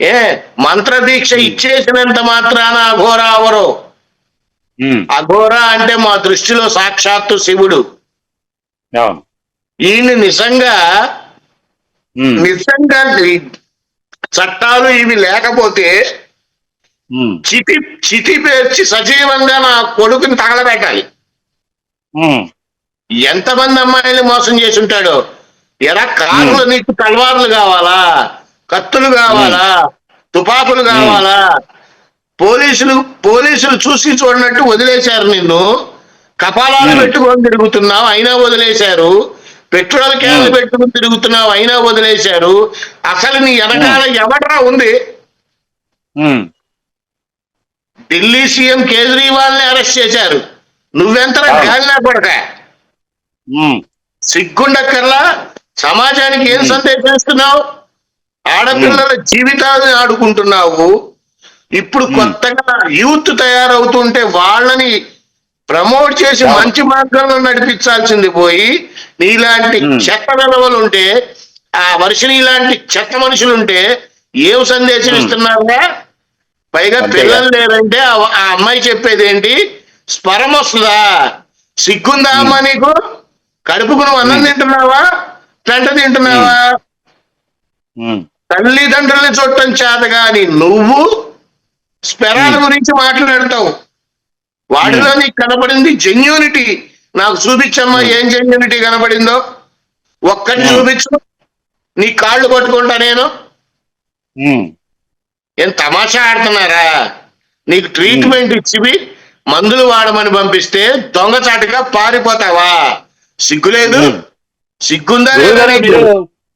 ఏ మంత్రదీక్ష ఇచ్చేసినంత మాత్రాన అఘోర అవరు. అఘోర అంటే మా దృష్టిలో సాక్షాత్తు శివుడు. ఈయన నిజంగా నిజంగా చట్టాలు ఇవి లేకపోతే చితి పేర్చి సజీవంగా నా కొడుకుని తగలబెట్టాలి. ఎంతమంది అమ్మాయిలు మోసం చేసి ఉంటాడో. ఎరా కార్లు నీకు తల్వార్లు కావాలా, కత్తులు కావాలా, తుపాకులు కావాలా? పోలీసులు చూసి చూడనట్టు వదిలేశారు నిన్ను. కపాలాలు పెట్టుకొని తిరుగుతున్నావు అయినా వదిలేశారు. పెట్రోల్ క్యాన్లు పెట్టుకుని తిరుగుతున్నావు అయినా వదిలేశారు. అసలు నీ వెనకాల ఎవడ్రా ఉంది? ఢిల్లీ సీఎం కేజ్రీవాల్ ని అరెస్ట్ చేశారు. నువ్వెంతరా గాలినా కొడక? సిగ్గుండక్కర్లా? సమాజానికి ఏం సందేశం ఇస్తున్నావు? ఆడపిల్లల జీవితాలను ఆడుకుంటున్నావు. ఇప్పుడు కొత్తగా యూత్ తయారవుతుంటే వాళ్ళని ప్రమోట్ చేసి మంచి మార్గంలో నడిపించాల్సింది పోయి నీలాంటి చెత్త వెలవలు ఉంటే, ఆ వర్షిని ఇలాంటి చెత్త మనుషులుంటే ఏం సందేశం ఇస్తున్నారుగా? పైగా పిల్లలు లేదంటే ఆ అమ్మాయి చెప్పేది ఏంటి? స్వరం వస్తుందా? సిగ్గుందా అమ్మా నీకు? కడుపుకు నువ్వు అన్నం తింటున్నావా, పెంట తింటున్నావా? తల్లిదండ్రుల్ని చూడటం చేత గాని నువ్వు స్పెరాల గురించి మాట్లాడతావు. వాడిలో నీకు కనపడింది జెన్యూనిటీ. నాకు చూపించమ్మా ఏం జెన్యూనిటీ కనపడిందో. ఒక్కటి చూపించు, నీ కాళ్ళు పట్టుకుంటా నేను. ఏం తమాషా ఆడుతున్నారా? నీకు ట్రీట్మెంట్ ఇచ్చి మందులు వాడమని పంపిస్తే దొంగచాటుగా పారిపోతావా? సిగ్గులేదు? సిగ్గుందా?